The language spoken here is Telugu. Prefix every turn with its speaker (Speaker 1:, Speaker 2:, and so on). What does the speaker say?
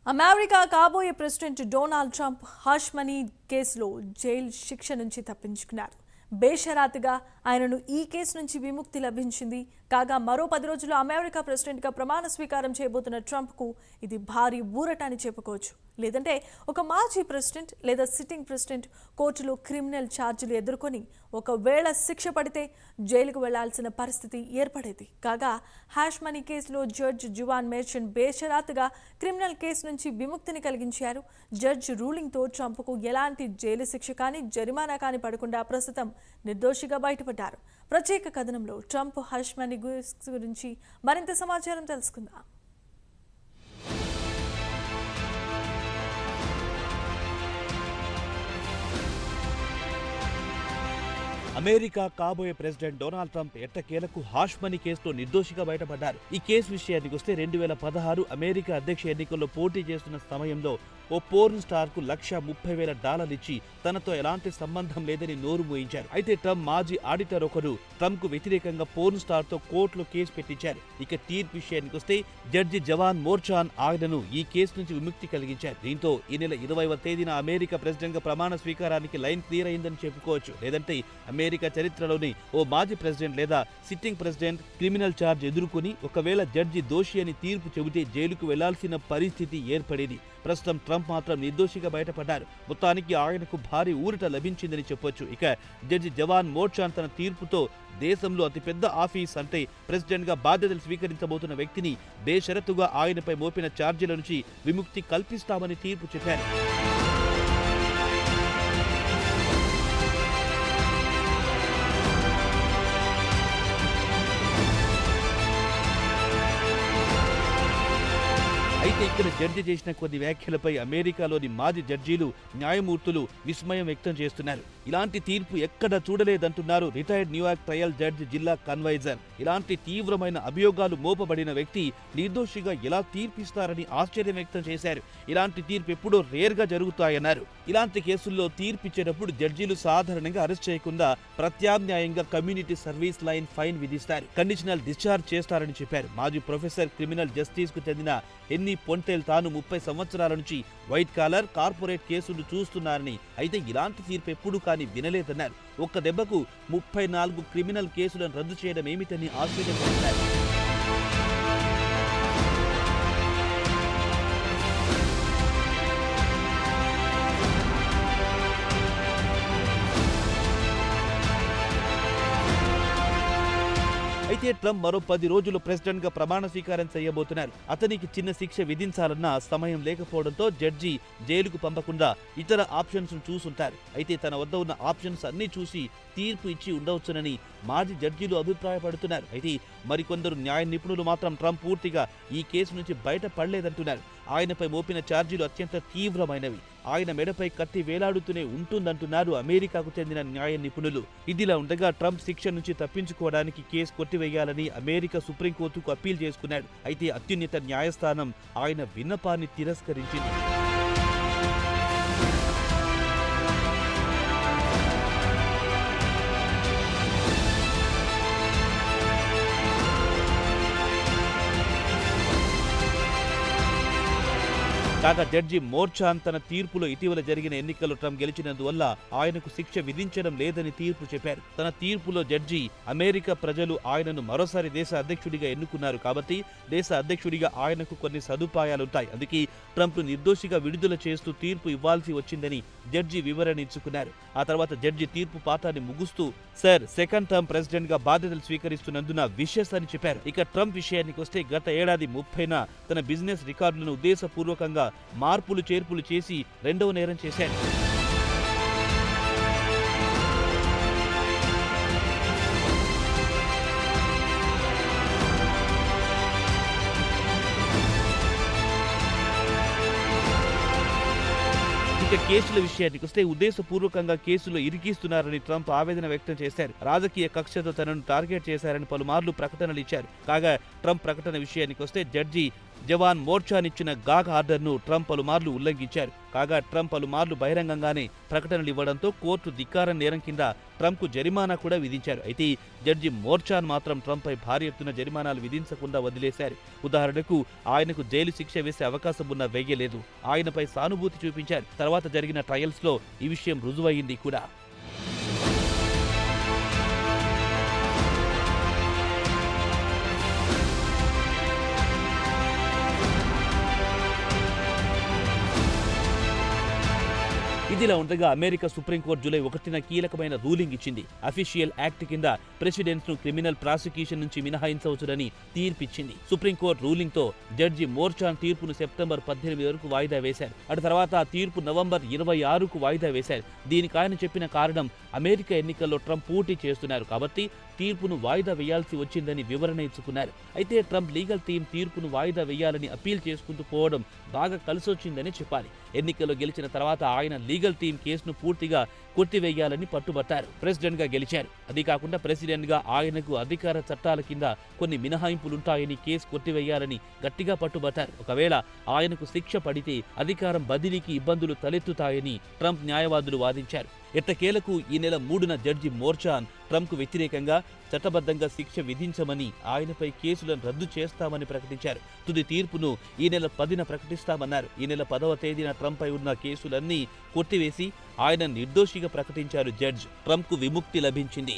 Speaker 1: అమెరికా కాబోయే president Donald Trump hush money కేసులో జైలు శిక్ష నుంచి తప్పించుకున్నారు. బేషరతుగా ఆయనను ఈ కేసు నుంచి విముక్తి లభించింది. కాగా మరో 10 రోజుల్లో అమెరికా ప్రెసిడెంట్గా ప్రమాణ స్వీకారం చేయబోతున్న ట్రంప్కు ఇది భారీ ఊరట అని చెప్పుకోవచ్చు. లేదంటే ఒక మాజీ ప్రెసిడెంట్ లేదా సిట్టింగ్ ప్రెసిడెంట్ కోర్టులో క్రిమినల్ ఛార్జీలు ఎదుర్కొని ఒకవేళ శిక్ష పడితే జైలుకు వెళ్లాల్సిన పరిస్థితి ఏర్పడేది. కాగా హ్యాష్ మనీ కేసులో జడ్జి జువాన్ మెర్చంట్ బేషరతుగా క్రిమినల్ కేసు నుంచి విముక్తిని కలిగించారు. జడ్జి రూలింగ్తో ట్రంప్కు ఎలాంటి జైలు శిక్ష కానీ జరిమానా కానీ పడకుండా ప్రస్తుతం నిర్దోషిగా బయటపడ్డారు. ప్రత్యేక కథనంలో ట్రంప్ హష్ మనీ గురించి మరింత సమాచారం తెలుసుకుందాం.
Speaker 2: అమెరికా కాబోయే ప్రెసిడెంట్ డొనాల్డ్ ట్రంప్ ఎట్టకేలకు హాష్ మనీ కేసులో నిర్దోషిగా బయటపడ్డారు. ఈ కేసు విషయానికి వస్తే 2016 అమెరికా అధ్యక్ష ఎన్నికల్లో పోటీ చేస్తున్న సమయంలో ఓ పోర్న్ స్టార్ కు $130,000 ఇచ్చి తనతో ఎలాంటి సంబంధం లేదని నోరు మూయించారు. అయితే ట్రంప్ మాజీ ఆడిటర్ ఒకరు ట్రంప్ కు వ్యతిరేకంగా పోర్న్ స్టార్ తో కోర్టులో కేసు పెట్టించారు. ఇక తీర్పు విషయానికి వస్తే జడ్జి జవాన్ మోర్చాన్ ఆయనను ఈ కేసు నుంచి విముక్తి కలిగించారు. దీంతో ఈ నెల 20వ తేదీన అమెరికా ప్రెసిడెంట్ గా ప్రమాణ స్వీకారానికి లైన్ క్లియర్ అయిందని చెప్పుకోవచ్చు. లేదంటే అమెరికా చరిత్రలోని ఓ మాజీ ప్రెసిడెంట్ లేదా సిట్టింగ్ ప్రెసిడెంట్ క్రిమినల్ ఛార్జ్ ఎదుర్కొని ఒకవేళ జడ్జి దోషి అని తీర్పు చెబితే జైలుకు వెళ్లాల్సిన పరిస్థితి ఏర్పడేది. ప్రస్తుతం ట్రంప్ మాత్రం నిర్దోషిగా బయటపడ్డారు. మొత్తానికి ఆయనకు భారీ ఊరట లభించిందని చెప్పొచ్చు. ఇక జడ్జి జవాన్ మోర్చాన్ తన తీర్పుతో దేశంలో అతిపెద్ద ఆఫీస్ అంటే ప్రెసిడెంట్ గా బాధ్యతలు స్వీకరించబోతున్న వ్యక్తిని బేషరతుగా ఆయనపై మోపిన ఛార్జీల నుంచి విముక్తి కల్పిస్తామని తీర్పు చెప్పారు. అయితే ఇక్కడ జడ్జి చేసిన కొన్ని వ్యాఖ్యలపై అమెరికాలోని మాజీ జడ్జీలు న్యాయమూర్తులు విస్మయం వ్యక్తం చేస్తున్నారు. ఇలాంటి తీర్పు ఎక్కడ చూడలేదంటున్నారు రిటైర్డ్ న్యూయార్క్ ట్రయల్ జడ్జి జిల్లా కన్వైజర్. ఇలాంటి తీవ్రమైన అభియోగాలు మోపబడిన వ్యక్తి నిర్దోషిగా ఎలా తీర్పిస్తారని ఆశ్చర్యం వ్యక్తం చేశారు. ఇలాంటి తీర్పు ఎప్పుడో రేర్ గా జరుగుతాయన్నారు. ఇలాంటి కేసుల్లో తీర్పిచ్చేటప్పుడు జడ్జీలు సాధారణంగా అరెస్ట్ చేయకుండా ప్రత్యామ్నాయంగా కమ్యూనిటీ సర్వీస్ లైన్ ఫైన్ విధిస్తారు, కండిషనల్ డిశ్చార్జ్ చేస్తారని చెప్పారు. మాజీ ప్రొఫెసర్ క్రిమినల్ జస్టిస్ కు చెందిన హెన్నీ పొంటెల్ తాను 30 సంవత్సరాల నుంచి వైట్ కాలర్ కార్పొరేట్ కేసులు చూస్తున్నారని, అయితే ఇలాంటి తీర్పు ఎప్పుడు కానీ వినలేదన్నారు. ఒక్క దెబ్బకు 34 క్రిమినల్ కేసులను రద్దు చేయడం ఏమిటని ఆశ్చర్యపడ్డారు. అయితే ట్రంప్ మరో 10 రోజులు ప్రెసిడెంట్ గా ప్రమాణ స్వీకారం చేయబోతున్నారు. అతనికి చిన్న శిక్ష విధించాలన్న సమయం లేకపోవడంతో జడ్జి జైలుకు పంపకుండా ఇతర ఆప్షన్స్ చూసుంటారు. అయితే తన వద్ద ఉన్న ఆప్షన్స్ అన్ని చూసి తీర్పు ఇచ్చి ఉండవచ్చునని మాజీ జడ్జీలు అభిప్రాయపడుతున్నారు. అయితే మరికొందరు న్యాయ నిపుణులు మాత్రం ట్రంప్ పూర్తిగా ఈ కేసు నుంచి బయటపడలేదంటున్నారు. ఆయనపై మోపిన ఛార్జీలు అత్యంత తీవ్రమైనవి, ఆయన మెడపై కత్తి వేలాడుతూనే ఉంటుందంటున్నారు అమెరికాకు చెందిన న్యాయ నిపుణులు. ఇదిలా ఉండగా ట్రంప్ శిక్ష నుంచి తప్పించుకోవడానికి కేసు కొట్టివేయాలని అమెరికా సుప్రీంకోర్టుకు అప్పీల్ చేసుకున్నాడు. అయితే అత్యున్నత న్యాయస్థానం ఆయన విన్నపాన్ని తిరస్కరించింది. కాగా జడ్జి మోర్చాన్ తన తీర్పులో ఇటీవల జరిగిన ఎన్నికల్లో ట్రంప్ గెలిచినందువల్ల ఆయనకు శిక్ష విధించడం లేదని తీర్పు చెప్పారు. తన తీర్పులో జడ్జి అమెరికా ప్రజలు ఆయనను మరోసారి దేశ అధ్యక్షుడిగా ఎన్నుకున్నారు కాబట్టి దేశ అధ్యక్షుడిగా ఆయనకు కొన్ని సదుపాయాలుంటాయి, అందుకే ట్రంప్ నిర్దోషిగా విడుదల చేస్తూ తీర్పు ఇవ్వాల్సి వచ్చిందని జడ్జి వివరణ ఇచ్చుకున్నారు. ఆ తర్వాత జడ్జి తీర్పు పాఠాన్ని ముగుస్తూ సార్ సెకండ్ టర్మ్ ప్రెసిడెంట్ గా బాధ్యతలు స్వీకరిస్తున్నందున విషెస్ అని చెప్పారు. ఇక ట్రంప్ విషయానికి వస్తే గత ఏడాది 30న తన బిజినెస్ రికార్డులను ఉద్దేశపూర్వకంగా మార్పులు చేర్పులు చేసి 2వ నేరం చేశారు. ఇక కేసుల విషయానికి వస్తే ఉద్దేశపూర్వకంగా కేసులో ఇరికిస్తున్నారని ట్రంప్ ఆవేదన వ్యక్తం చేశారు. రాజకీయ కక్షతో తనను టార్గెట్ చేశారని పలుమార్లు ప్రకటనలు ఇచ్చారు. కాగా ట్రంప్ ప్రకటన విషయానికి వస్తే జడ్జి జవాన్ మోర్చానిచ్చిన గాగ్ ఆర్డర్ను ట్రంప్ పలుమార్లు ఉల్లంఘించారు. కాగా ట్రంప్ పలుమార్లు బహిరంగంగానే ప్రకటనలు ఇవ్వడంతో కోర్టు ధిక్కార నేరం కింద ట్రంప్కు జరిమానా కూడా విధించారు. అయితే జడ్జి మోర్చాన్ మాత్రం ట్రంప్పై భారీ ఎత్తున జరిమానాలు విధించకుండా వదిలేశారు. ఉదాహరణకు ఆయనకు జైలు శిక్ష వేసే అవకాశం ఉన్న వేయలేదు. ఆయనపై సానుభూతి చూపించారు. తర్వాత జరిగిన ట్రయల్స్లో ఈ విషయం రుజువైంది కూడా. ఇదిలా ఉండగా అమెరికా సుప్రీంకోర్టు జూలై 1న కీలకమైన రూలింగ్ ఇచ్చింది. అఫీషియల్ యాక్ట్ కింద ప్రెసిడెంట్స్ ను క్రిమినల్ ప్రాసిక్యూషన్ నుంచి మినహాయించవచ్చునని తీర్పిచ్చింది. సుప్రీంకోర్టు రూలింగ్ తో జడ్జి మోర్చాన్ తీర్పును సెప్టెంబర్ 18 వరకు వాయిదా వేశారు. అటు తర్వాత ఆ తీర్పు నవంబర్ 26కు వాయిదా వేశారు. దీనికి ఆయన చెప్పిన కారణం అమెరికా ఎన్నికల్లో ట్రంప్ పోటీ చేస్తున్నారు కాబట్టి తీర్పును వాయిదా వేయాల్సి వచ్చిందని వివరణ ఇచ్చుకున్నారు. అయితే ట్రంప్ లీగల్ టీం తీర్పును వాయిదా వేయాలని అప్పీల్ చేసుకుంటూ పోవడం బాగా కలిసొచ్చిందని చెప్పాలి. ఎన్నికల్లో గెలిచిన తర్వాత ఆయన లీగల్ టీం కేసును పూర్తిగా కొట్టివేయాలని పట్టుబట్టారు. ప్రెసిడెంట్ గా గెలిచారు. అది కాకుండా ప్రెసిడెంట్ గా ఆయనకు అధికార చట్టాల కింద కొన్ని మినహాయింపులుంటాయని కేసు కొట్టివేయాలని గట్టిగా పట్టుబట్టారు. ఒకవేళ ఆయనకు శిక్ష పడితే అధికారం బదిలీకి ఇబ్బందులు తలెత్తుతాయని ట్రంప్ న్యాయవాదులు వాదించారు. ఎట్టకేలకు ఈ నెల 3న జడ్జి మోర్చాన్ ట్రంప్కు వ్యతిరేకంగా చట్టబద్ధంగా శిక్ష విధించమని ఆయనపై కేసులను రద్దు చేస్తామని ప్రకటించారు. తుది తీర్పును ఈ నెల 10న ప్రకటిస్తామన్నారు. ఈ నెల 10వ తేదీన ట్రంప్పై ఉన్న కేసులన్నీ కొట్టివేసి ఆయన నిర్దోషిగా ప్రకటించారు జడ్జ్. ట్రంప్కు విముక్తి లభించింది.